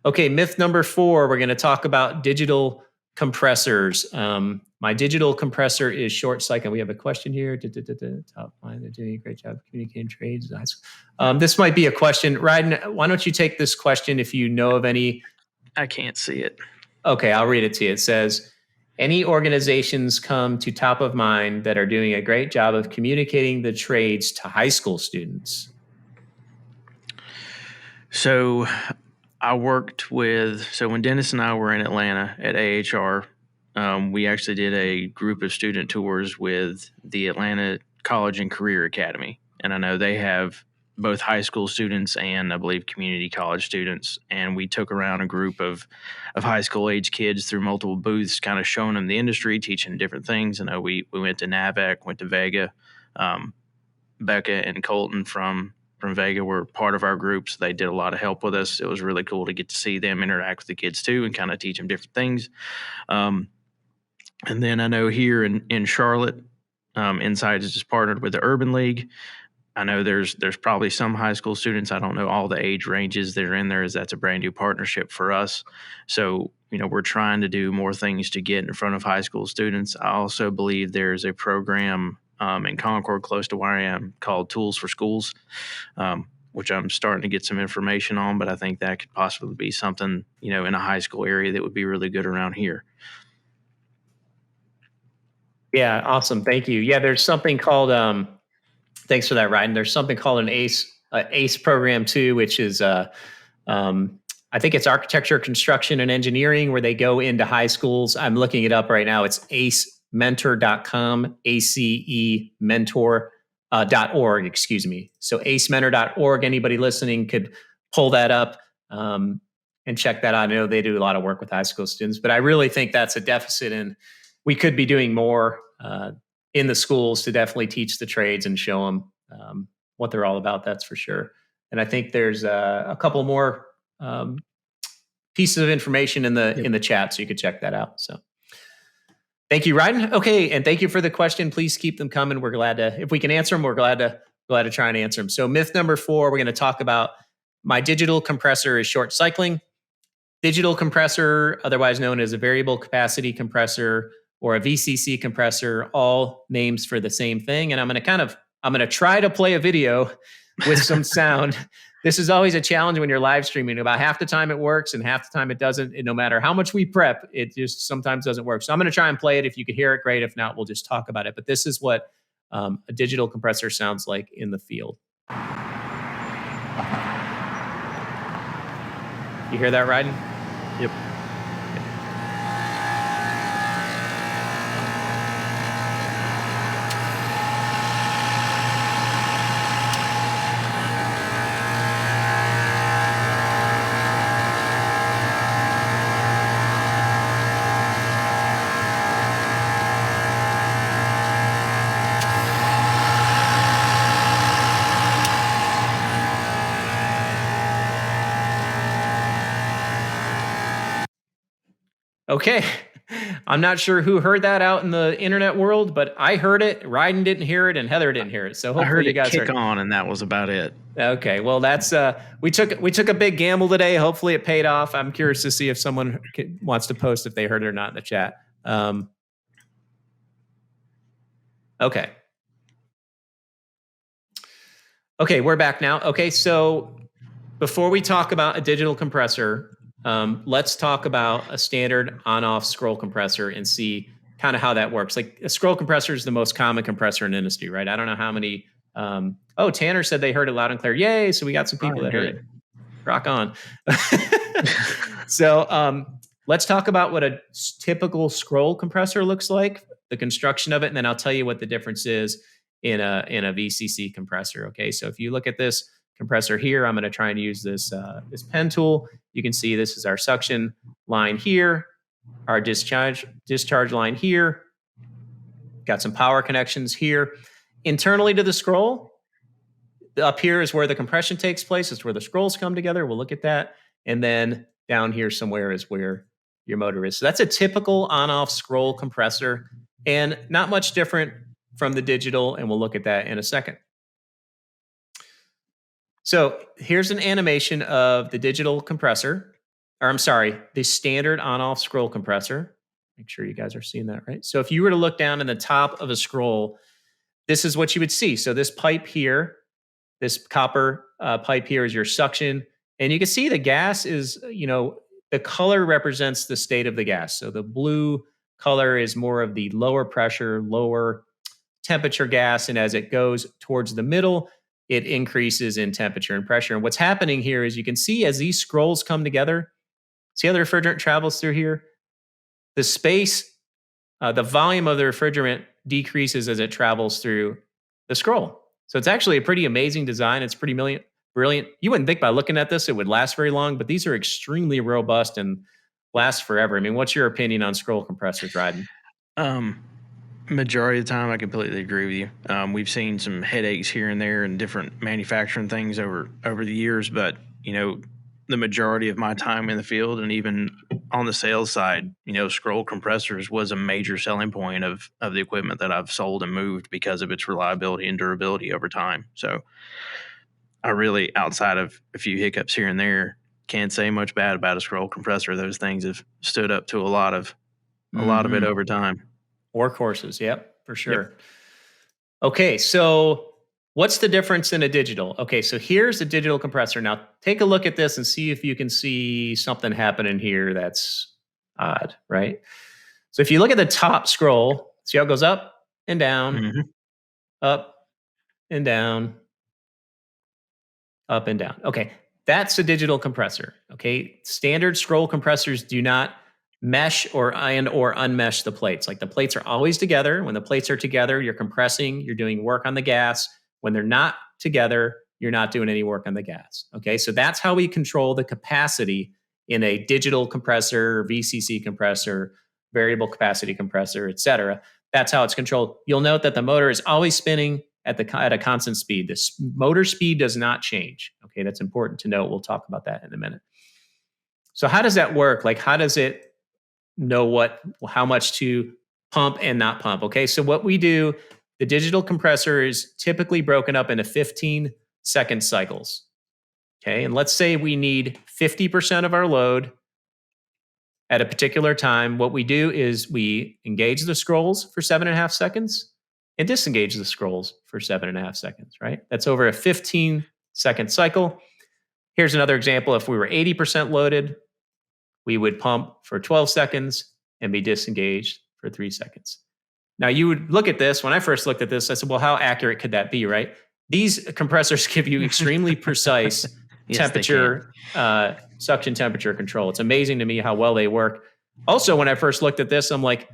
Okay, myth number 4, we're going to talk about digital compressors. My digital compressor is short cycle. We have a question here. Top line, they're doing a great job communicating trades. This might be a question. Ryden, why don't you take this question if you know of any? I can't see it. Okay, I'll read it to you. It says, any organizations come to top of mind that are doing a great job of communicating the trades to high school students? So I worked with, when Dennis and I were in Atlanta at AHR, we actually did a group of student tours with the Atlanta College and Career Academy. And I know they have both high school students and I believe community college students. And we took around a group of high school age kids through multiple booths, kind of showing them the industry, teaching different things. I know we went to NAVAC, went to Vega. Becca and Colton from Vega were part of our group, so they did a lot of help with us. It was really cool to get to see them interact with the kids too and kind of teach them different things. And then I know here in Charlotte, Insight is just partnered with the Urban League. I know there's probably some high school students. I don't know all the age ranges that are in there, as that's a brand new partnership for us. So, we're trying to do more things to get in front of high school students. I also believe there's a program in Concord, close to where I am, called Tools for Schools, which I'm starting to get some information on, but I think that could possibly be something, in a high school area that would be really good around here. Yeah, awesome. Thank you. Yeah, there's something called, thanks for that, Ryan. There's something called an ACE program too, which is, I think it's architecture, construction, and engineering, where they go into high schools. I'm looking it up right now. It's acementor.com, ACEmentor.org, excuse me. So acementor.org, anybody listening could pull that up and check that out. I know they do a lot of work with high school students, but I really think that's a deficit, and we could be doing more in the schools to definitely teach the trades and show them what they're all about. That's for sure. And I think there's a couple more pieces of information in the chat, so you could check that out. So thank you, Ryan. Okay, and thank you for the question. Please keep them coming. We're glad to, if we can answer them, we're glad to try and answer them. So myth number 4, we're going to talk about my digital compressor is short cycling. Digital compressor, otherwise known as a variable capacity compressor or a VCC compressor, all names for the same thing. And I'm going to try to play a video with some sound. This is always a challenge when you're live streaming. About half the time it works and half the time it doesn't. And no matter how much we prep, it just sometimes doesn't work. So I'm going to try and play it. If you could hear it, great. If not, we'll just talk about it. But this is what a digital compressor sounds like in the field. You hear that, Ryden? Yep. Okay. I'm not sure who heard that out in the internet world, but I heard it. Ryden didn't hear it, and Heather didn't hear it. So hopefully I heard you guys kick on, and that was about it. Okay, well, that's we took a big gamble today. Hopefully, it paid off. I'm curious to see if someone wants to post if they heard it or not in the chat. Okay. Okay, we're back now. Okay, so before we talk about a digital compressor, let's talk about a standard on-off scroll compressor and see kind of how that works. Like, a scroll compressor is the most common compressor in the industry, right? I don't know how many. Tanner said they heard it loud and clear. Yay! So we got some people that heard it. Rock on. So let's talk about what a typical scroll compressor looks like, the construction of it, and then I'll tell you what the difference is in a VCC compressor. Okay, so if you look at this compressor here, I'm going to try and use this pen tool. You can see this is our suction line here, our discharge line here. Got some power connections here. Internally to the scroll, up here is where the compression takes place. It's where the scrolls come together. We'll look at that. And then down here somewhere is where your motor is. So that's a typical on-off scroll compressor, and not much different from the digital, and we'll look at that in a second. So here's an animation of the digital compressor. or I'm sorry, the standard on-off scroll compressor. Make sure you guys are seeing that, right? So if you were to look down in the top of a scroll, this is what you would see. So this pipe here, this copper pipe here is your suction. And you can see the gas is, the color represents the state of the gas. So the blue color is more of the lower pressure, lower temperature gas. And as it goes towards the middle, it increases in temperature and pressure. And what's happening here is you can see as these scrolls come together, see how the refrigerant travels through here? The space, the volume of the refrigerant decreases as it travels through the scroll. So it's actually a pretty amazing design. It's pretty brilliant. You wouldn't think by looking at this it would last very long, but these are extremely robust and last forever. I mean, what's your opinion on scroll compressors, Ryden? Majority of the time, I completely agree with you. We've seen some headaches here and there and different manufacturing things over the years, but the majority of my time in the field and even on the sales side, scroll compressors was a major selling point of the equipment that I've sold and moved because of its reliability and durability over time. So I really, outside of a few hiccups here and there, can't say much bad about a scroll compressor. Those things have stood up to a lot of it over time. Workhorses, yep, for sure. Yep. Okay, so what's the difference in a digital? Okay, so here's a digital compressor. Now take a look at this and see if you can see something happening here that's odd, right? So if you look at the top scroll, see how it goes up and down, up and down, up and down. Okay, that's a digital compressor. Okay, standard scroll compressors do not mesh or unmesh the plates. Like the plates are always together. When the plates are together, you're compressing, you're doing work on the gas. When they're not together, you're not doing any work on the gas. Okay, so that's how we control the capacity in a digital compressor, VCC compressor, variable capacity compressor, et cetera. That's how it's controlled. You'll note that the motor is always spinning at a constant speed. This motor speed does not change. Okay, that's important to note. We'll talk about that in a minute. So how does that work? Like, how does it know how much to pump and not pump? Okay, so what we do, the digital compressor is typically broken up into 15-second cycles. Okay, and let's say we need 50% of our load at a particular time. What we do is we engage the scrolls for 7.5 seconds and disengage the scrolls for 7.5 seconds, right? That's over a 15-second cycle. Here's another example. If we were 80% loaded, we would pump for 12 seconds and be disengaged for 3 seconds. Now, you would look at this. When I first looked at this, I said, well, how accurate could that be, right? These compressors give you extremely precise temperature, suction temperature control. It's amazing to me how well they work. Also, when I first looked at this, I'm like,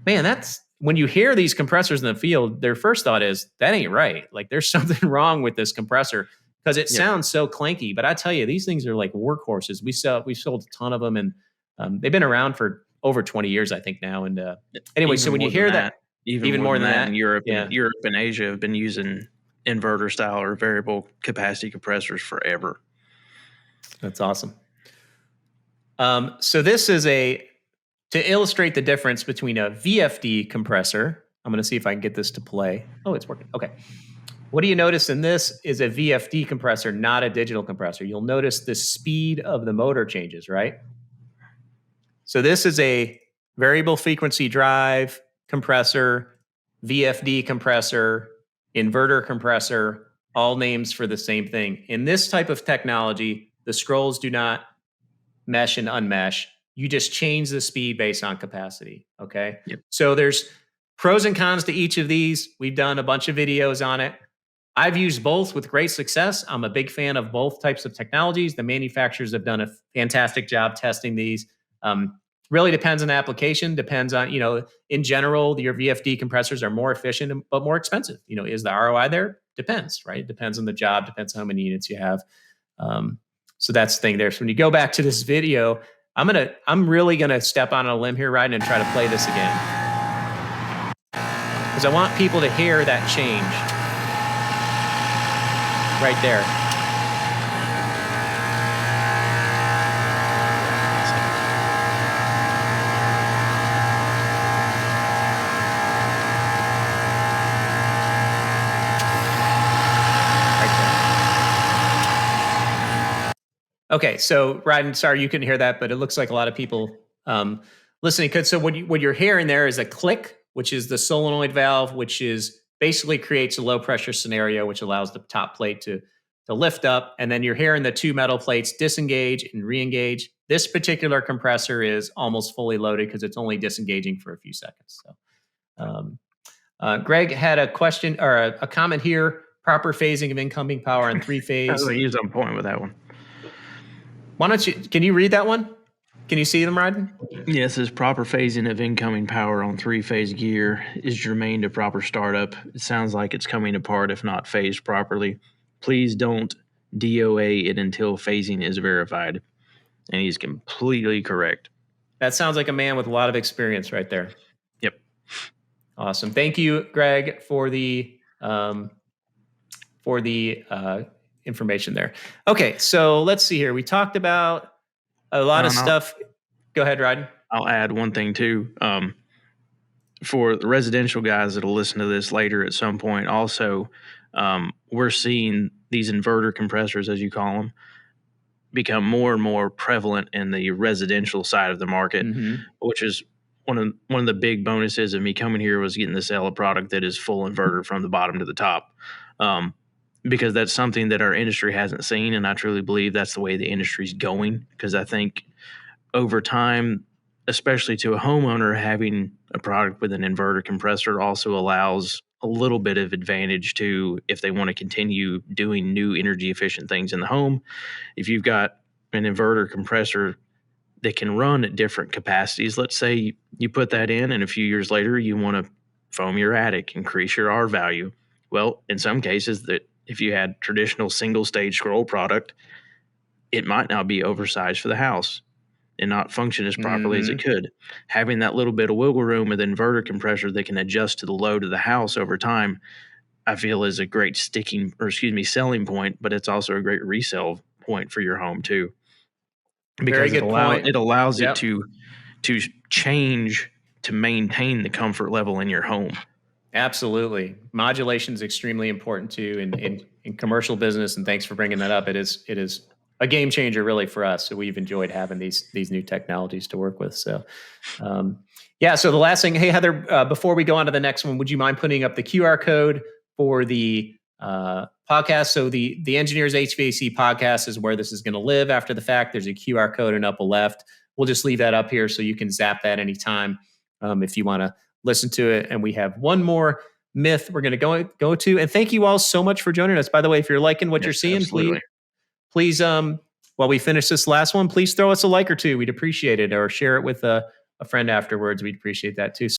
man, that's when you hear these compressors in the field, their first thought is, that ain't right. Like, there's something wrong with this compressor because it sounds so clanky. But I tell you, these things are like workhorses. We sold a ton of them, and they've been around for over 20 years, I think now. And anyway, so when you hear that, even more than that, in Europe and Asia have been using inverter style or variable capacity compressors forever. That's awesome. So this is to illustrate the difference between a VFD compressor. I'm going to see if I can get this to play. Oh, it's working. Okay. What do you notice in this is a VFD compressor, not a digital compressor. You'll notice the speed of the motor changes, right? So this is a variable frequency drive compressor, VFD compressor, inverter compressor, all names for the same thing. In this type of technology, the scrolls do not mesh and unmesh. You just change the speed based on capacity, okay? Yep. So there's pros and cons to each of these. We've done a bunch of videos on it. I've used both with great success. I'm a big fan of both types of technologies. The manufacturers have done a fantastic job testing these. Really depends on the application, depends on, in general, your VFD compressors are more efficient, but more expensive. Is the ROI there? Depends, right? It depends on the job, depends on how many units you have. So that's the thing there. So when you go back to this video, I'm really gonna step on a limb here, Ryden, and try to play this again. Because I want people to hear that change right there. Okay, so Ryan, sorry you couldn't hear that, but it looks like a lot of people listening could. So what you're hearing there is a click, which is the solenoid valve, which is basically creates a low pressure scenario, which allows the top plate to lift up, and then you're hearing the two metal plates disengage and re-engage. This particular compressor is almost fully loaded because it's only disengaging for a few seconds. So, Greg had a question or a comment here: proper phasing of incoming power on three phase. He was on point with that one. Why don't you? Can you read that one? Can you see them, Ryan? Yes, as proper phasing of incoming power on three-phase gear is germane to proper startup. It sounds like it's coming apart if not phased properly. Please don't DOA it until phasing is verified. And he's completely correct. That sounds like a man with a lot of experience right there. Yep. Awesome. Thank you, Greg, for the information there. Okay, so let's see here. We talked about a lot of stuff. Go ahead, Ryan. I'll add one thing too. For the residential guys that'll listen to this later at some point, also, we're seeing these inverter compressors, as you call them, become more and more prevalent in the residential side of the market, which is one of the big bonuses of me coming here was getting to sell a product that is full inverter from the bottom to the top. Because that's something that our industry hasn't seen, and I truly believe that's the way the industry's going, because I think over time, especially to a homeowner, having a product with an inverter compressor also allows a little bit of advantage to if they want to continue doing new energy efficient things in the home. If you've got an inverter compressor that can run at different capacities, let's say you put that in and a few years later you want to foam your attic, increase your R value. Well, in some cases, that if you had traditional single stage scroll product, it might now be oversized for the house and not function as properly as it could. Having that little bit of wiggle room with an inverter compressor that can adjust to the load of the house over time, I feel is a great selling point, but it's also a great resale point for your home too. Because it allows it to change to maintain the comfort level in your home. Absolutely. Modulation is extremely important too in commercial business, and thanks for bringing that up. It is a game changer really for us. So we've enjoyed having these new technologies to work with. So, so the last thing, hey, Heather, before we go on to the next one, would you mind putting up the QR code for the podcast? So the Engineers HVAC podcast is where this is going to live after the fact. There's a QR code in upper left. We'll just leave that up here so you can zap that anytime if you want to listen to it. And we have one more myth we're going to go to. And thank you all so much for joining us. By the way, if you're liking what you're seeing, please, while we finish this last one, please throw us a like or two. We'd appreciate it, or share it with a friend afterwards. We'd appreciate that too.